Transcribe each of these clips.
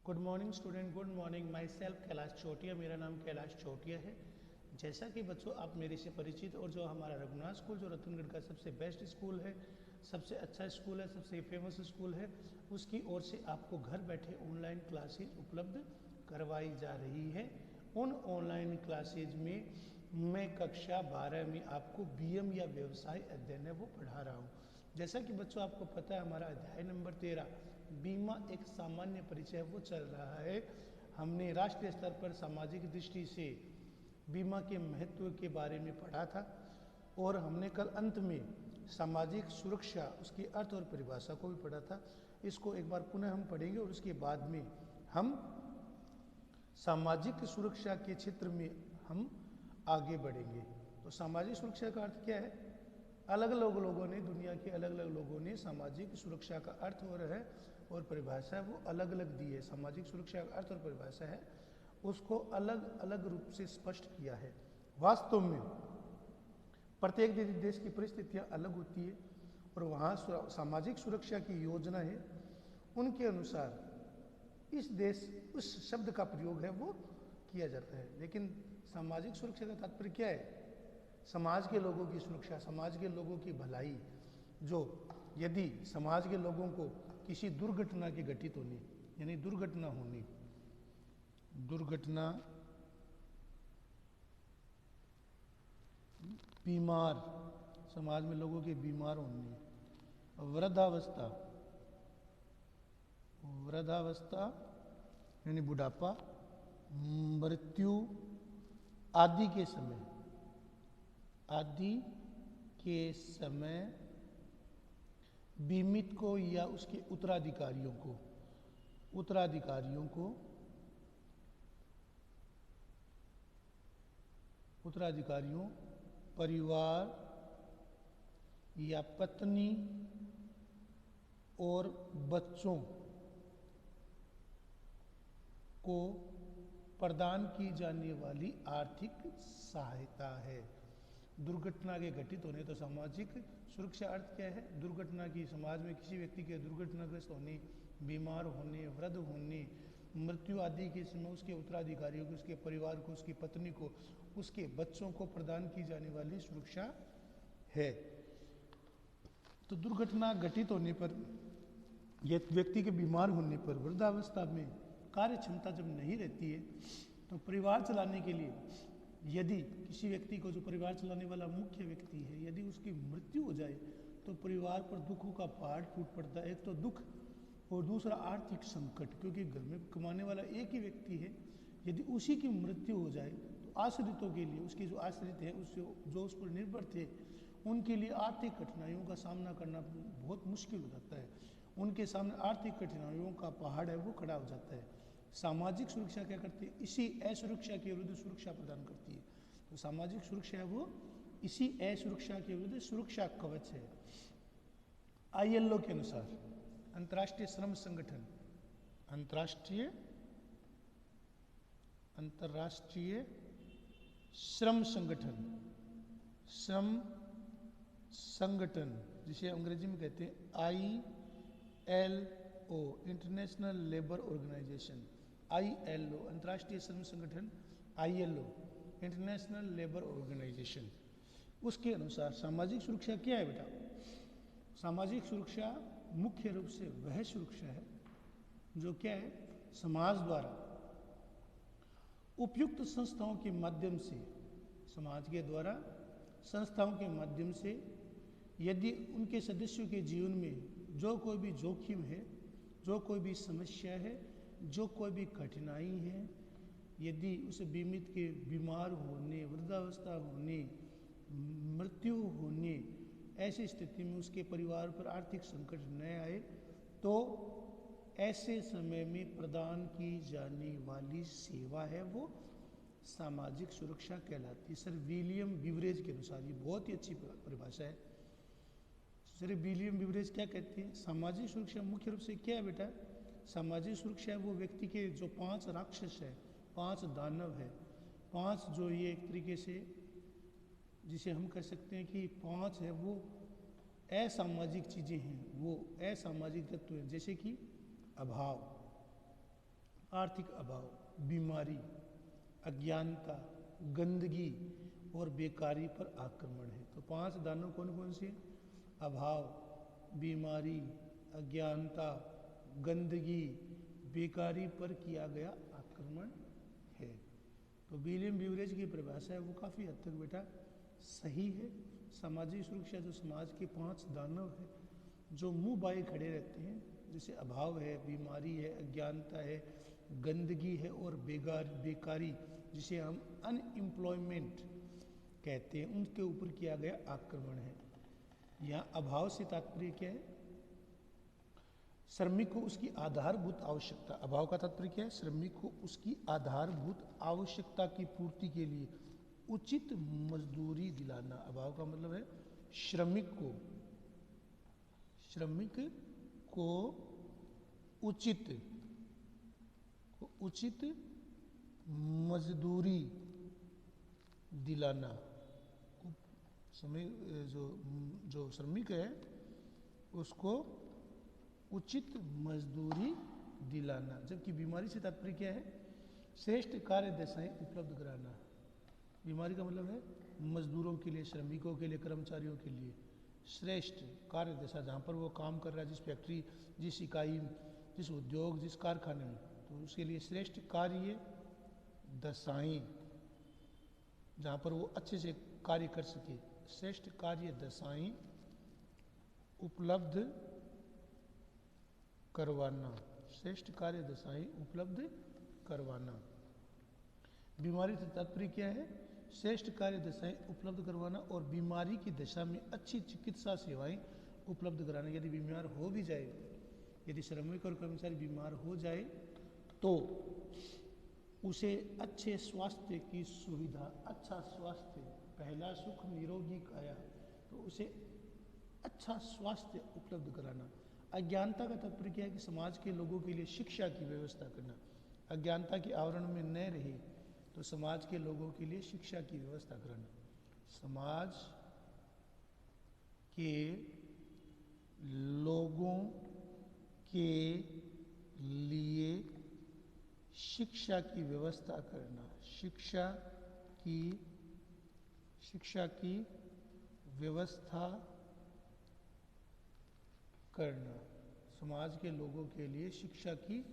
Good morning student, good morning. My self Kailash Chautiya, मेरा नाम कैलाश चौटिया है। जैसा कि बच्चों आप मेरे से परिचित और जो हमारा रघुनाथ स्कूल जो रतनगढ़ का सबसे बेस्ट स्कूल है, सबसे अच्छा स्कूल है, सबसे फेमस स्कूल है, उसकी ओर से आपको घर बैठे ऑनलाइन क्लासेज उपलब्ध करवाई जा रही है। उन ऑनलाइन क्लासेज में मैं कक्षा 12 में आपको बीएम या व्यवसाय अध्ययन है वो पढ़ा रहा हूँ। जैसा कि बच्चों आपको पता है, हमारा अध्याय नंबर 13 बीमा एक सामान्य परिचय वो चल रहा है। हमने राष्ट्रीय स्तर पर सामाजिक दृष्टि से बीमा के महत्व के बारे में पढ़ा था और हमने कल अंत में सामाजिक सुरक्षा उसकी अर्थ और परिभाषा को भी पढ़ा था। इसको एक बार पुनः हम पढ़ेंगे और उसके बाद में हम सामाजिक सुरक्षा के क्षेत्र में हम आगे बढ़ेंगे। तो सामाजिक सुरक्षा का अर्थ क्या है? अलग अलग लोगों ने, दुनिया के अलग अलग लोगों ने सामाजिक सुरक्षा का अर्थ और परिभाषा वो अलग अलग दी है। सामाजिक सुरक्षा का अर्थ और परिभाषा है उसको अलग अलग रूप से स्पष्ट किया है। वास्तव में प्रत्येक देश की परिस्थितियां अलग होती है और वहाँ सामाजिक सुरक्षा की योजना है, उनके अनुसार इस देश उस शब्द का प्रयोग है वो किया जाता है। लेकिन सामाजिक सुरक्षा का तात्पर्य क्या है? समाज के लोगों की सुरक्षा, समाज के लोगों की भलाई। जो यदि समाज के लोगों को किसी दुर्घटना के घटित होने, यानी दुर्घटना होने, दुर्घटना, बीमार, समाज में लोगों के बीमार होने, वृद्धावस्था, वृद्धावस्था यानी बुढ़ापा, मृत्यु आदि के समय, आदि के समय बीमित को या उसके उत्तराधिकारियों को परिवार या पत्नी और बच्चों को प्रदान की जाने वाली आर्थिक सहायता है। दुर्घटना के घटित होने, तो सामाजिक सुरक्षा अर्थ क्या है? दुर्घटना की, समाज में किसी व्यक्ति के दुर्घटनाग्रस्त होने, बीमार होने, वृद्ध होने, मृत्यु आदि के समय उसके उत्तराधिकारियों को, उसके परिवार को, उसकी पत्नी को, उसके बच्चों को प्रदान की जाने वाली सुरक्षा है। तो दुर्घटना घटित होने पर, यह व्यक्ति के बीमार होने पर, वृद्धावस्था में कार्य क्षमता जब नहीं रहती है, तो परिवार चलाने के लिए यदि किसी व्यक्ति को, जो परिवार चलाने वाला मुख्य व्यक्ति है, यदि उसकी मृत्यु हो जाए तो परिवार पर दुखों का पहाड़ टूट पड़ता है। एक तो दुख और दूसरा आर्थिक संकट, क्योंकि घर में कमाने वाला एक ही व्यक्ति है। यदि उसी की मृत्यु हो जाए तो आश्रितों के लिए, उसके जो आश्रित हैं, उससे जो उस पर निर्भर थे, उनके लिए आर्थिक कठिनाइयों का सामना करना बहुत मुश्किल हो जाता है। उनके सामने आर्थिक कठिनाइयों का पहाड़ है वो खड़ा हो जाता है। सामाजिक सुरक्षा क्या करती है? इसी असुरक्षा के विरुद्ध सुरक्षा प्रदान करती है। तो सामाजिक सुरक्षा है वो इसी असुरक्षा के विरुद्ध सुरक्षा कवच है। आईएलओ के अनुसार, अंतर्राष्ट्रीय श्रम संगठन, अंतर्राष्ट्रीय श्रम संगठन, जिसे अंग्रेजी में कहते हैं ILO, International Labour Organisation. ILO अंतर्राष्ट्रीय श्रम संगठन, ILO इंटरनेशनल लेबर ऑर्गेनाइजेशन, उसके अनुसार सामाजिक सुरक्षा क्या है बेटा? सामाजिक सुरक्षा मुख्य रूप से वह सुरक्षा है जो क्या है? समाज द्वारा उपयुक्त संस्थाओं के माध्यम से, समाज के द्वारा संस्थाओं के माध्यम से यदि उनके सदस्यों के जीवन में जो कोई भी जोखिम है, जो कोई भी समस्या है, जो कोई भी कठिनाई है, यदि उस बीमित के बीमार होने, वृद्धावस्था होने, मृत्यु होने, ऐसी स्थिति में उसके परिवार पर आर्थिक संकट न आए, तो ऐसे समय में प्रदान की जाने वाली सेवा है वो सामाजिक सुरक्षा कहलाती है। सर विलियम बिवरेज के अनुसार, ये बहुत ही अच्छी परिभाषा है। सर विलियम बिवरेज क्या कहते हैं? सामाजिक सुरक्षा मुख्य रूप से क्या है बेटा? सामाजिक सुरक्षा वो व्यक्ति के जो 5 राक्षस है, 5 दानव है, 5 जो ये एक तरीके से जिसे हम कह सकते हैं कि 5 है वो असामाजिक चीज़ें हैं, वो असामाजिक तत्व हैं, जैसे कि अभाव, आर्थिक अभाव, बीमारी, अज्ञानता, गंदगी और बेकारी पर आक्रमण है। तो 5 दानव कौन कौन से? अभाव, बीमारी, अज्ञानता, गंदगी, बेकारी पर किया गया आक्रमण है। तो विलियम बेवरेज की परिभाषा है वो काफ़ी हद तक बेटा सही है। सामाजिक सुरक्षा जो समाज के 5 दानव है जो मुंह बाए खड़े रहते हैं, जैसे अभाव है, बीमारी है, अज्ञानता है, गंदगी है और बेकारी जिसे हम अनएम्प्लॉयमेंट कहते हैं, उनके ऊपर किया गया आक्रमण है। यहाँ अभाव से तात्पर्य क्या है? श्रमिक को उसकी आधारभूत आवश्यकता, अभाव का तात्पर्य क्या है? श्रमिक को उसकी आधारभूत आवश्यकता की पूर्ति के लिए उचित मजदूरी दिलाना। अभाव का मतलब है श्रमिक को उचित मजदूरी दिलाना। समय जो श्रमिक है उसको उचित मजदूरी दिलाना। जबकि बीमारी से तात्पर्य क्या है? श्रेष्ठ कार्य दशाएं उपलब्ध कराना। बीमारी का मतलब है मजदूरों के लिए, श्रमिकों के लिए, कर्मचारियों के लिए श्रेष्ठ कार्य दशा, जहाँ पर वो काम कर रहा है, जिस फैक्ट्री, जिस इकाई, जिस उद्योग, जिस कारखाने में, तो उसके लिए श्रेष्ठ कार्य दशाएं, जहाँ पर वो अच्छे से कार्य कर सके, श्रेष्ठ कार्य दशाएं उपलब्ध करवाना। श्रेष्ठ कार्य दशाएं उपलब्ध करवाना। बीमारी से तात्पर्य क्या है? श्रेष्ठ कार्य दशाएं उपलब्ध करवाना और बीमारी की दशा में अच्छी चिकित्सा सेवाएं उपलब्ध कराना। यदि बीमार हो भी जाए, यदि श्रमिक और कर्मचारी बीमार हो जाए तो उसे अच्छे स्वास्थ्य की सुविधा, अच्छा स्वास्थ्य, पहला सुख निरोगी काया, तो उसे अच्छा स्वास्थ्य उपलब्ध कराना। अज्ञानता का तात्पर्य क्या है? कि समाज के लोगों के लिए शिक्षा की व्यवस्था करना। अज्ञानता के आवरण में न रहे तो समाज के लोगों के लिए शिक्षा की व्यवस्था करना। समाज के लोगों के लिए शिक्षा की व्यवस्था करना। शिक्षा की व्यवस्था करना। समाज के लोगों के लिए शिक्षा की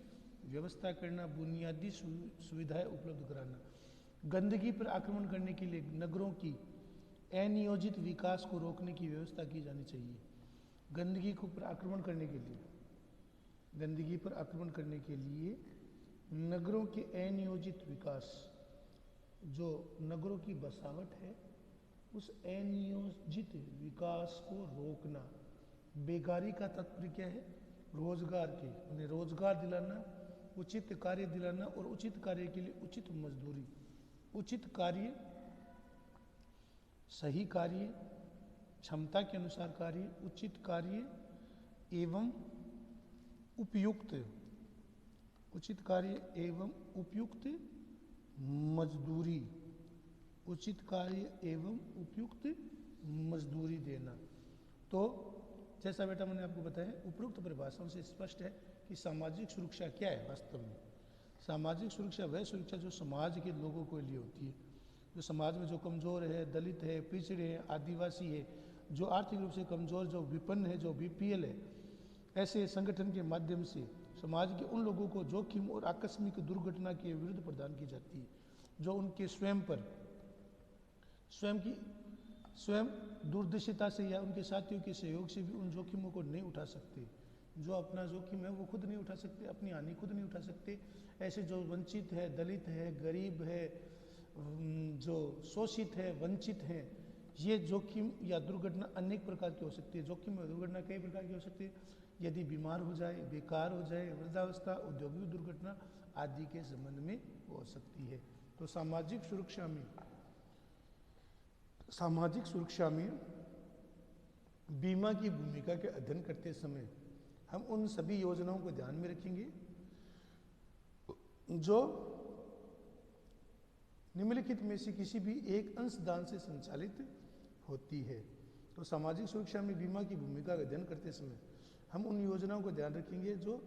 व्यवस्था करना, बुनियादी सुविधाएं उपलब्ध कराना। गंदगी पर आक्रमण करने के लिए नगरों की अनियोजित विकास को रोकने की व्यवस्था की जानी चाहिए। गंदगी को पर आक्रमण करने के लिए, गंदगी पर आक्रमण करने के लिए नगरों के अनियोजित विकास, जो नगरों की बसावट है उस अनियोजित विकास को रोकना। बेकारी का तात्पर्य क्या है? रोजगार के, उन्हें रोजगार दिलाना, उचित कार्य दिलाना और उचित कार्य के लिए उचित मजदूरी। उचित कार्य, सही कार्य, क्षमता के अनुसार कार्य, उचित कार्य एवं उपयुक्त, उचित कार्य एवं उपयुक्त मजदूरी, उचित कार्य एवं उपयुक्त मजदूरी देना। तो जैसा बेटा मैंने आपको बताया, उपरोक्त परिभाषाओं से स्पष्ट है कि सामाजिक सुरक्षा क्या है वास्तव में। सामाजिक सुरक्षा वह सुरक्षा जो समाज के लोगों के लिए होती है, जो समाज में जो कमज़ोर है, दलित है, पिछड़े हैं, आदिवासी है, जो आर्थिक रूप से कमज़ोर, जो विपन्न है, जो बीपीएल है, ऐसे संगठन के माध्यम से समाज के उन लोगों को जोखिम और आकस्मिक दुर्घटना के विरुद्ध प्रदान की जाती है, जो उनके स्वयं दूरदर्शिता से या उनके साथियों के सहयोग से भी उन जोखिमों को नहीं उठा सकते। जो अपना जोखिम है वो खुद नहीं उठा सकते, अपनी हानि खुद नहीं उठा सकते, ऐसे जो वंचित है, दलित है, गरीब है, जो शोषित है, वंचित हैं, ये जोखिम या दुर्घटना अनेक प्रकार की हो सकती है। जोखिम और दुर्घटना कई प्रकार की हो सकती है। यदि बीमार हो जाए, बेकार हो जाए, वृद्धावस्था, औद्योगिक दुर्घटना आदि के संबंध में हो सकती है। तो सामाजिक सुरक्षा में बीमा की भूमिका के अध्ययन करते समय हम उन सभी योजनाओं को ध्यान में रखेंगे जो निम्नलिखित में से किसी भी एक अंशदान से संचालित होती है। तो सामाजिक सुरक्षा में बीमा की भूमिका का अध्ययन करते समय हम उन योजनाओं को ध्यान रखेंगे जो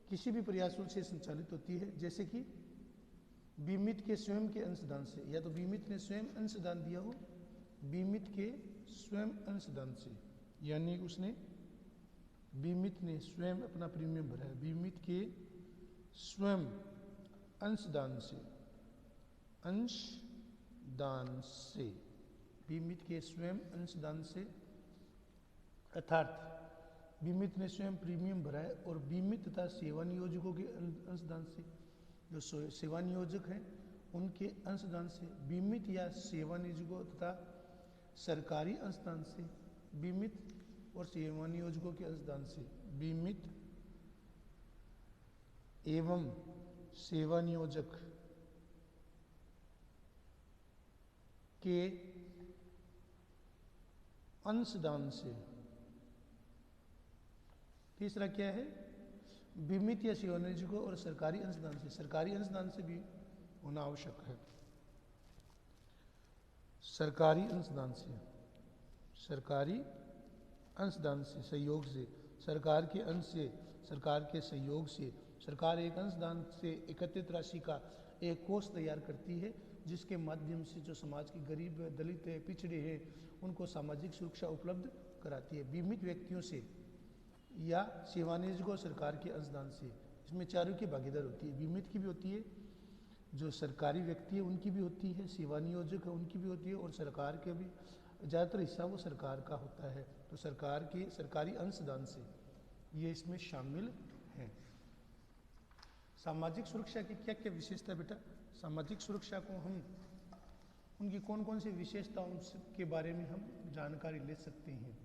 किसी भी प्रयासों से संचालित होती है, जैसे कि बीमित के स्वयं के अंशदान से, या तो बीमित ने स्वयं अंशदान दिया हो, बीमित के स्वयं अंशदान से, यानी उसने बीमित ने स्वयं अपना प्रीमियम भरा है, बीमित के स्वयं अंशदान से, अंशदान से, बीमित के स्वयं अंशदान से, अर्थात बीमित ने स्वयं प्रीमियम भरा है और बीमित तथा सेवा नियोजकों के अंशदान से, जो सेवा नियोजक हैं उनके अंशदान से, बीमित या सेवा नियोजकों तथा सरकारी अंशदान से, बीमित और सेवा नियोजकों के अंशदान से, बीमित एवं सेवा नियोजक के अंशदान से। तीसरा क्या है? बीमित या सेवा नियोजकों और सरकारी अंशदान से, सरकारी अंशदान से भी होना आवश्यक है। सरकारी अंशदान से, सरकारी अंशदान से, सहयोग से, सरकार के अंश से, सरकार के सहयोग से, सरकार एक अंशदान से एकत्रित राशि का एक कोष तैयार करती है, जिसके माध्यम से जो समाज के गरीब, दलित है, पिछड़े हैं, उनको सामाजिक सुरक्षा उपलब्ध कराती है, बीमित व्यक्तियों से या सेवा नियोजकों सरकार के अंशदान से। इसमें चारों की भागीदार होती है, बीमित की भी होती है, जो सरकारी व्यक्ति है उनकी भी होती है, सेवा नियोजक है उनकी भी होती है, और सरकार के भी ज़्यादातर हिस्सा वो सरकार का होता है। तो सरकार के सरकारी अंशदान से ये इसमें शामिल हैं। सामाजिक सुरक्षा की क्या क्या विशेषता है बेटा? सामाजिक सुरक्षा को हम उनकी कौन कौन सी विशेषताओं के बारे में हम जानकारी ले सकते हैं।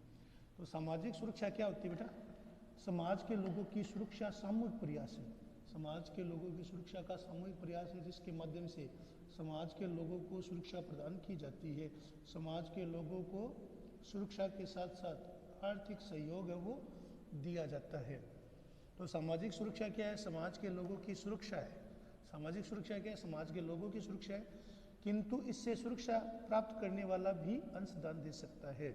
तो सामाजिक सुरक्षा क्या होती है बेटा? समाज के लोगों की सुरक्षा सामूहिक प्रयास है, समाज के लोगों की सुरक्षा का सामूहिक प्रयास है, जिसके माध्यम से समाज के लोगों को सुरक्षा प्रदान की जाती है। समाज के लोगों को सुरक्षा के साथ साथ आर्थिक सहयोग है वो दिया जाता है। तो सामाजिक सुरक्षा क्या है? समाज के लोगों की सुरक्षा है। सामाजिक सुरक्षा क्या है? समाज के लोगों की सुरक्षा है, किंतु इससे सुरक्षा प्राप्त करने वाला भी अंशदान दे सकता है।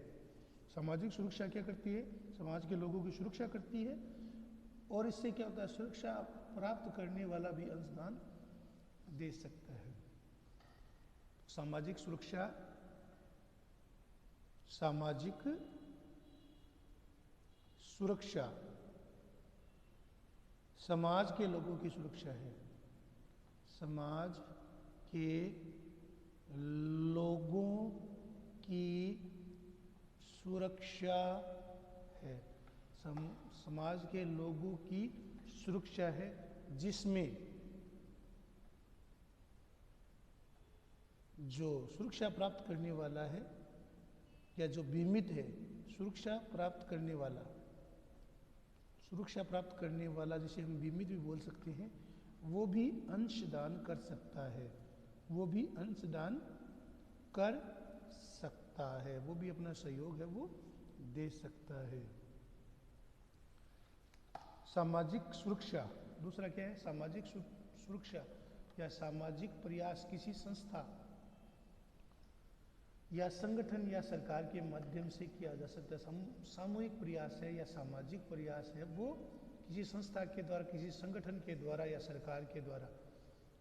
सामाजिक सुरक्षा क्या करती है? समाज के लोगों की सुरक्षा करती है, और इससे क्या होता है? सुरक्षा प्राप्त करने वाला भी अंशदान दे सकता है। सामाजिक सुरक्षा, सामाजिक सुरक्षा समाज के लोगों की सुरक्षा है, समाज के लोगों की सुरक्षा है, समाज के लोगों की सुरक्षा है, जिसमें जो सुरक्षा प्राप्त करने वाला है या जो बीमित है, सुरक्षा प्राप्त करने वाला, सुरक्षा प्राप्त करने वाला जिसे हम बीमित भी बोल सकते हैं, वो भी अंशदान कर सकता है, वो भी अंशदान कर सकता है, वो भी अपना सहयोग है वो दे सकता है। सामाजिक सुरक्षा दूसरा क्या है? सामाजिक सुरक्षा या सामाजिक प्रयास किसी संस्था या संगठन या सरकार के माध्यम से किया जा सकता है। सामूहिक प्रयास है या सामाजिक प्रयास है, वो किसी संस्था के द्वारा, किसी संगठन के द्वारा या सरकार के द्वारा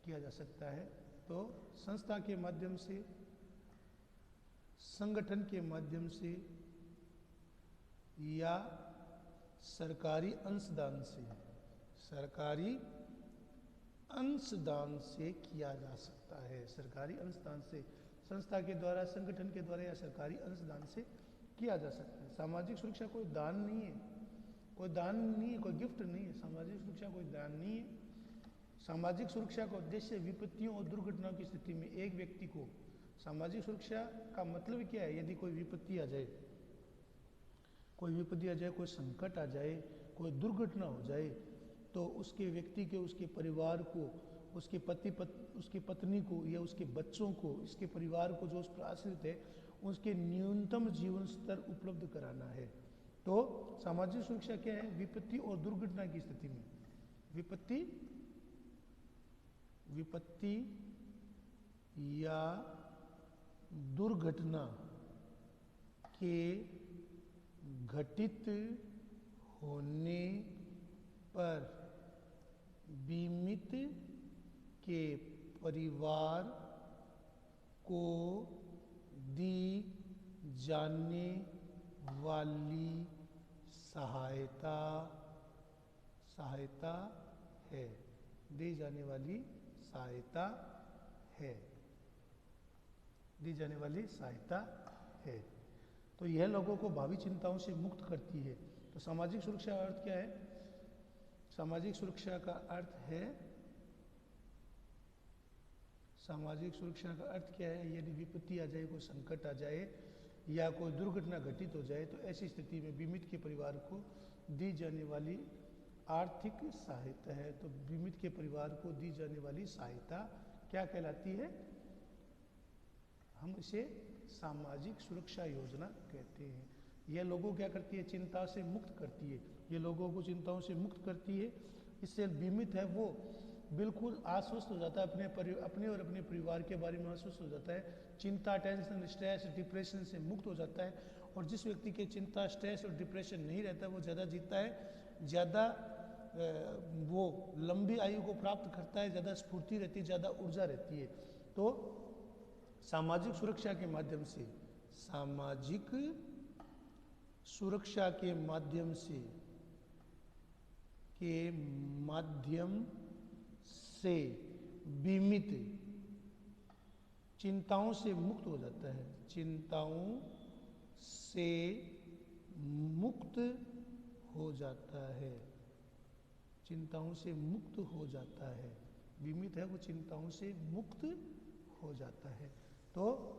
किया जा सकता है। तो संस्था के माध्यम से, संगठन के माध्यम से या सरकारी अंशदान से, सरकारी अंशदान से किया जा सकता है। सरकारी अंशदान से, संस्था के द्वारा, संगठन के द्वारा या सरकारी अंशदान से किया जा सकता है। सामाजिक सुरक्षा कोई दान नहीं है, कोई दान नहीं है, कोई गिफ्ट नहीं है। सामाजिक सुरक्षा कोई दान नहीं है। सामाजिक सुरक्षा का उद्देश्य विपत्तियों और दुर्घटनाओं की स्थिति में एक व्यक्ति को, सामाजिक सुरक्षा का मतलब क्या है? यदि कोई विपत्ति आ जाए, कोई विपत्ति आ जाए, कोई संकट आ जाए, कोई दुर्घटना हो जाए, तो उसके व्यक्ति के, उसके परिवार को, उसके उसकी पत्नी को या उसके बच्चों को, इसके परिवार को जो उस पर आश्रित है, उसके न्यूनतम जीवन स्तर उपलब्ध कराना है। तो सामाजिक सुरक्षा क्या है? विपत्ति और दुर्घटना की स्थिति में, विपत्ति या दुर्घटना के घटित होने पर बीमित के परिवार को दी जाने वाली सहायता है। दी जाने वाली सहायता है। दी जाने वाली सहायता है। तो यह लोगों को भावी चिंताओं से मुक्त करती है। तो सामाजिक सुरक्षा का अर्थ क्या है? सामाजिक सुरक्षा का अर्थ है, सामाजिक सुरक्षा का अर्थ क्या है? यदि विपत्ति आ जाए, कोई संकट आ जाए या कोई दुर्घटना घटित हो जाए तो ऐसी स्थिति में बीमित के परिवार को दी जाने वाली आर्थिक सहायता है। तो बीमित के परिवार को दी जाने वाली सहायता क्या कहलाती है? हम इसे सामाजिक सुरक्षा योजना कहते हैं। यह लोगों क्या करती है? चिंता से मुक्त करती है। ये लोगों को चिंताओं से मुक्त करती है। इससे बीमित है वो बिल्कुल आश्वस्त हो जाता है, अपने और अपने परिवार के बारे में आश्वस्त हो जाता है। चिंता, टेंशन, स्ट्रेस, डिप्रेशन से मुक्त हो जाता है। और जिस व्यक्ति के चिंता, स्ट्रेस और डिप्रेशन नहीं रहता, वो ज़्यादा जीता है, ज़्यादा वो लंबी आयु को प्राप्त करता है, ज़्यादा स्फूर्ति रहती है, ज़्यादा ऊर्जा रहती है। तो सामाजिक सुरक्षा के माध्यम से, सामाजिक सुरक्षा के माध्यम से बीमित चिंताओं से मुक्त हो जाता है। चिंताओं से मुक्त हो जाता है। चिंताओं से मुक्त हो जाता है। बीमित है वो चिंताओं से मुक्त हो जाता है। तो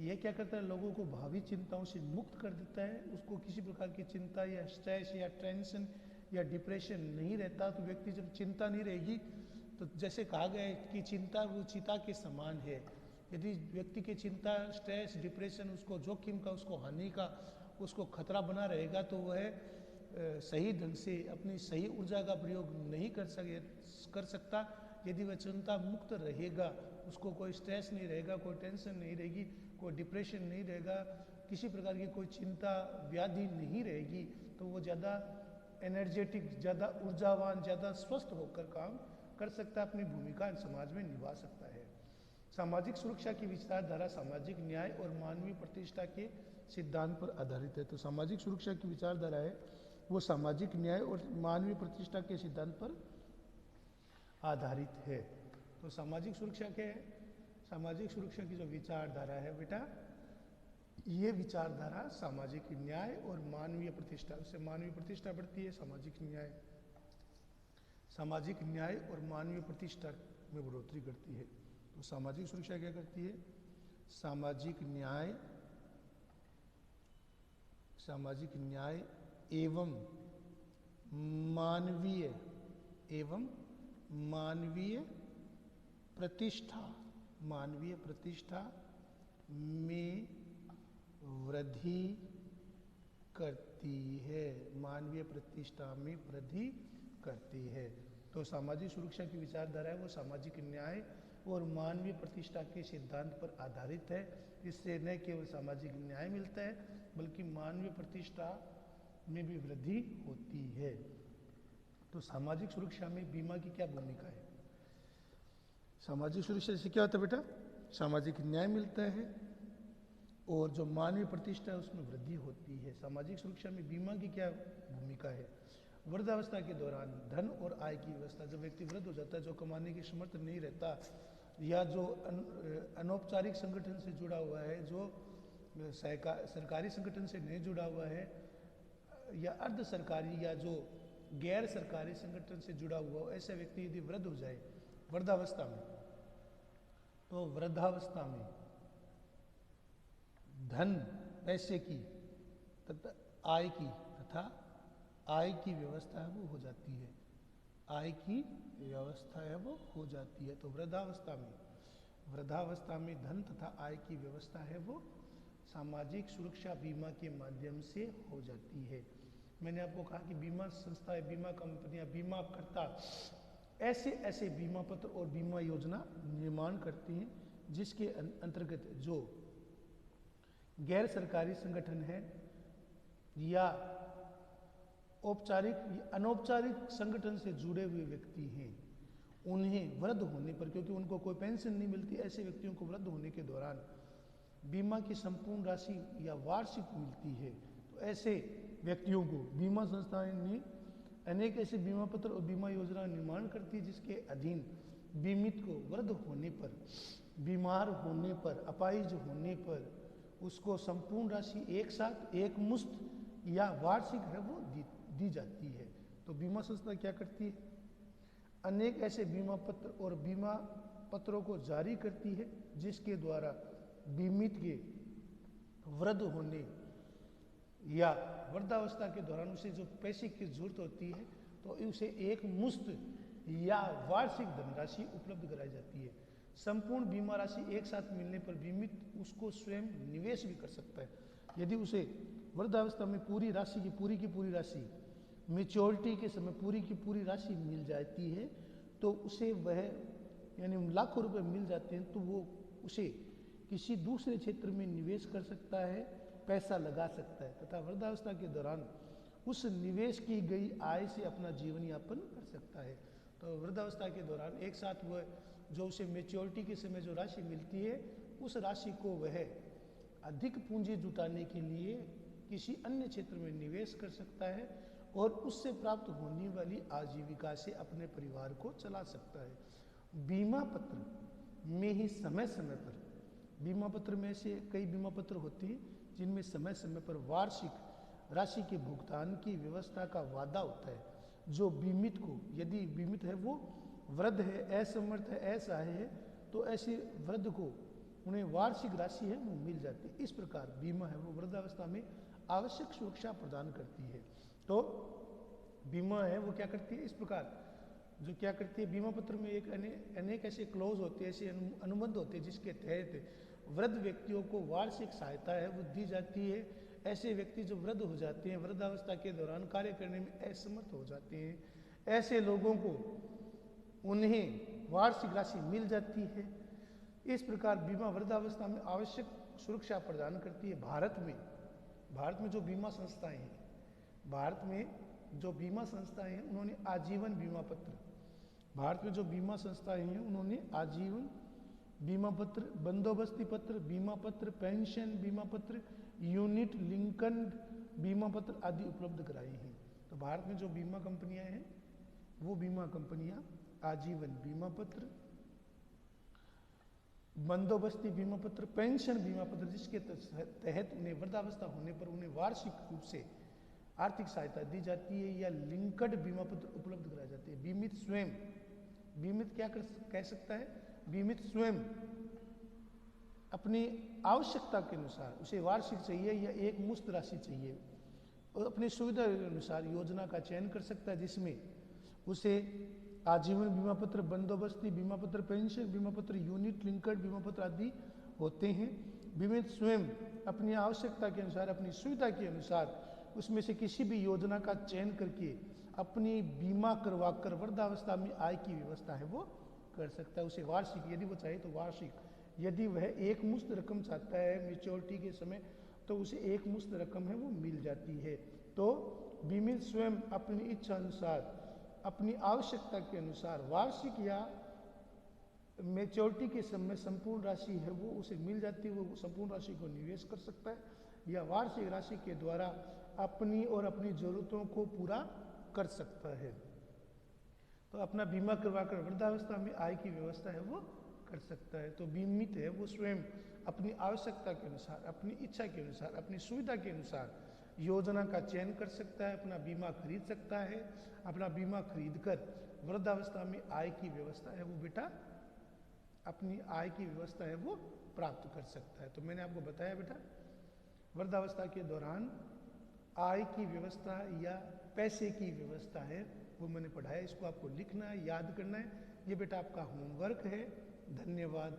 यह क्या करता है? लोगों को भावी चिंताओं से मुक्त कर देता है। उसको किसी प्रकार की चिंता या स्ट्रेस या टेंशन या डिप्रेशन नहीं रहता। तो व्यक्ति जब चिंता नहीं रहेगी, तो जैसे कहा गया है कि चिंता वो चिता के समान है। यदि व्यक्ति की चिंता, स्ट्रेस, डिप्रेशन उसको जोखिम का, उसको हानि का, उसको खतरा बना रहेगा, तो वह सही ढंग से अपनी सही ऊर्जा का प्रयोग नहीं कर सकता। यदि वह चिंता मुक्त रहेगा, उसको कोई स्ट्रेस नहीं रहेगा, कोई टेंशन नहीं रहेगी, कोई डिप्रेशन नहीं रहेगा, किसी प्रकार की कोई चिंता व्याधि नहीं रहेगी, तो वो ज़्यादा एनर्जेटिक, ज़्यादा ऊर्जावान, ज़्यादा स्वस्थ होकर काम कर सकता है, अपनी भूमिका समाज में निभा सकता है। सामाजिक सुरक्षा की विचारधारा सामाजिक न्याय और मानवीय प्रतिष्ठा के सिद्धांत पर आधारित है। तो सामाजिक सुरक्षा की विचारधारा है वो सामाजिक न्याय और मानवीय प्रतिष्ठा के सिद्धांत पर आधारित है। तो सामाजिक सुरक्षा क्या है? सामाजिक सुरक्षा की जो विचारधारा है बेटा, ये विचारधारा सामाजिक न्याय और मानवीय प्रतिष्ठा, उससे मानवीय प्रतिष्ठा बढ़ती है, सामाजिक न्याय और मानवीय प्रतिष्ठा में बढ़ोतरी करती है। तो सामाजिक सुरक्षा क्या करती है? सामाजिक न्याय एवं मानवीय प्रतिष्ठा में वृद्धि करती है। मानवीय प्रतिष्ठा में वृद्धि करती है। तो सामाजिक सुरक्षा की विचारधारा है वो सामाजिक न्याय और मानवीय प्रतिष्ठा के सिद्धांत पर आधारित है। इससे न केवल सामाजिक न्याय मिलता है, बल्कि मानवीय प्रतिष्ठा में भी वृद्धि होती है। तो सामाजिक सुरक्षा में बीमा की क्या भूमिका है? सामाजिक सुरक्षा से क्या होता है बेटा? सामाजिक न्याय मिलता है और जो मानवीय प्रतिष्ठा है उसमें वृद्धि होती है। सामाजिक सुरक्षा में बीमा की क्या भूमिका है? वृद्धावस्था के दौरान धन और आय की व्यवस्था, जब व्यक्ति वृद्ध हो जाता है, जो कमाने की समर्थ नहीं रहता, या जो अनौपचारिक संगठन से जुड़ा हुआ है, जो सरकारी संगठन से नहीं जुड़ा हुआ है, या अर्ध सरकारी या जो गैर सरकारी संगठन से जुड़ा हुआ हो, ऐसा व्यक्ति यदि वृद्ध हो जाए वृद्धावस्था में, तो वृद्धावस्था में धन, पैसे की तथा आय की व्यवस्था है वो हो जाती है। आय की व्यवस्था है वो हो जाती है। तो वृद्धावस्था में धन तथा आय की व्यवस्था है वो सामाजिक सुरक्षा बीमा के माध्यम से हो जाती है। मैंने आपको कहा कि बीमा संस्थाएं, बीमा कंपनियां, बीमा करता ऐसे बीमा पत्र और बीमा योजना निर्माण करती हैं, जिसके अंतर्गत जो गैर सरकारी संगठन है या औपचारिक या अनौपचारिक संगठन से जुड़े हुए व्यक्ति हैं, उन्हें वृद्ध होने पर, क्योंकि उनको कोई पेंशन नहीं मिलती, ऐसे व्यक्तियों को वृद्ध होने के दौरान बीमा की संपूर्ण राशि या वार्षिक मिलती है। तो ऐसे व्यक्तियों को बीमा संस्थाएं ने अनेक ऐसे बीमा पत्र और बीमा योजना निर्माण करती है जिसके अधीन बीमित को वृद्ध होने पर, बीमार होने पर, अपाहिज होने पर उसको संपूर्ण राशि एक साथ एक मुश्त या वार्षिक है वो दी जाती है। तो बीमा संस्था क्या करती है, अनेक ऐसे बीमा पत्र और बीमा पत्रों को जारी करती है जिसके द्वारा बीमित के वृद्ध होने या वृद्धावस्था के दौरान उसे जो पैसे की जरूरत होती है तो उसे एक मुश्त या वार्षिक धनराशि उपलब्ध कराई जाती है। संपूर्ण बीमा राशि एक साथ मिलने पर बीमित उसको स्वयं निवेश भी कर सकता है। यदि उसे वृद्धावस्था में पूरी राशि की पूरी राशि मैच्योरिटी के समय पूरी की पूरी राशि मिल जाती है तो उसे वह यानी लाखों रुपए मिल जाते हैं तो वो उसे किसी दूसरे क्षेत्र में निवेश कर सकता है, पैसा लगा सकता है तथा वृद्धावस्था के दौरान उस निवेश की गई आय से अपना जीवन यापन कर सकता है। तो वृद्धावस्था के दौरान एक साथ वह जो उसे मैच्योरिटी के समय जो राशि मिलती है उस राशि को वह अधिक पूंजी जुटाने के लिए किसी अन्य क्षेत्र में निवेश कर सकता है और उससे प्राप्त होने वाली आजीविका से अपने परिवार को चला सकता है। बीमा पत्र में ही समय समय पर बीमा पत्र में से कई बीमा पत्र होते हैं जिनमें समय समय पर वार्षिक राशि के भुगतान की व्यवस्था का वादा होता है। जो बीमित को, यदि बीमित है वो वृद्ध है, असमर्थ है, असहाय है तो ऐसे वृद्ध को उन्हें वार्षिक राशि है वो मिल जाती है। इस प्रकार बीमा है वो वृद्धावस्था में आवश्यक सुरक्षा प्रदान करती है। तो बीमा है वो क्या करती है, इस प्रकार जो क्या करती है, बीमा पत्र में एक अनेक ऐसे क्लोज होते हैं, ऐसे अनुबंध होते हैं जिसके तहत वृद्ध व्यक्तियों को वार्षिक सहायता है वो दी जाती है। ऐसे व्यक्ति जो वृद्ध हो जाते हैं, वृद्धावस्था के दौरान कार्य करने में असमर्थ हो जाते हैं, ऐसे लोगों को उन्हें वार्षिक राशि मिल जाती है। इस प्रकार बीमा वृद्धावस्था में आवश्यक सुरक्षा प्रदान करती है। भारत में जो बीमा संस्थाएं हैं, भारत में जो बीमा संस्थाएं हैं उन्होंने आजीवन बीमा पत्र, भारत में जो बीमा संस्थाएं हैं उन्होंने आजीवन बीमा पत्र, बंदोबस्ती पत्र, बीमा पत्र, पेंशन बीमा पत्र, यूनिट लिंकन बीमा पत्र आदि उपलब्ध कराए हैं। तो भारत में जो बीमा कंपनियां हैं वो बीमा कंपनियां आजीवन बीमा पत्र, बंदोबस्ती बीमा पत्र, पेंशन बीमा पत्र जिसके तहत उन्हें वृद्धावस्था होने पर उन्हें वार्षिक रूप से आर्थिक सहायता दी जाती है, या लिंकड बीमा पत्र उपलब्ध कराए जाते हैं। बीमित स्वयं, बीमित क्या कह सकता है, बीमित स्वयं अपनी आवश्यकता के अनुसार उसे वार्षिक चाहिए या एक मुश्त राशि चाहिए और अपनी सुविधा के अनुसार योजना का चयन कर सकता है जिसमें उसे आजीवन बीमा पत्र, बंदोबस्ती बीमा पत्र, पेंशन बीमा पत्र, यूनिट लिंकड बीमा पत्र आदि होते हैं। बीमित स्वयं अपनी आवश्यकता के अनुसार, अपनी सुविधा के अनुसार उसमें से किसी भी योजना का चयन करके अपनी बीमा करवाकर वृद्धावस्था में आय की व्यवस्था है वो कर सकता है। उसे वार्षिक, यदि वो चाहे तो वार्षिक, यदि वह एक मुश्त रकम चाहता है मैच्योरिटी के समय तो उसे एक मुश्त रकम है वो मिल जाती है। तो बीमित स्वयं अपनी इच्छा अनुसार, अपनी आवश्यकता के अनुसार वार्षिक या मैच्योरिटी के समय संपूर्ण राशि है वो उसे मिल जाती है, वो संपूर्ण राशि को निवेश कर सकता है या वार्षिक राशि के द्वारा अपनी और अपनी जरूरतों को पूरा कर सकता है। तो अपना बीमा करवाकर वृद्धावस्था में आय की व्यवस्था है वो कर सकता है। तो बीमित है वो स्वयं अपनी आवश्यकता के अनुसार, अपनी इच्छा के अनुसार, अपनी सुविधा के अनुसार योजना का चयन कर सकता है, अपना बीमा खरीद सकता है, अपना बीमा खरीदकर वृद्धावस्था में आय की व्यवस्था है वो बेटा अपनी आय की व्यवस्था है वो प्राप्त कर सकता है। तो मैंने आपको बताया बेटा वृद्धावस्था के दौरान आय की व्यवस्था या पैसे की व्यवस्था है वो मैंने पढ़ाया, इसको आपको लिखना है, याद करना है। ये बेटा आपका होमवर्क है। धन्यवाद।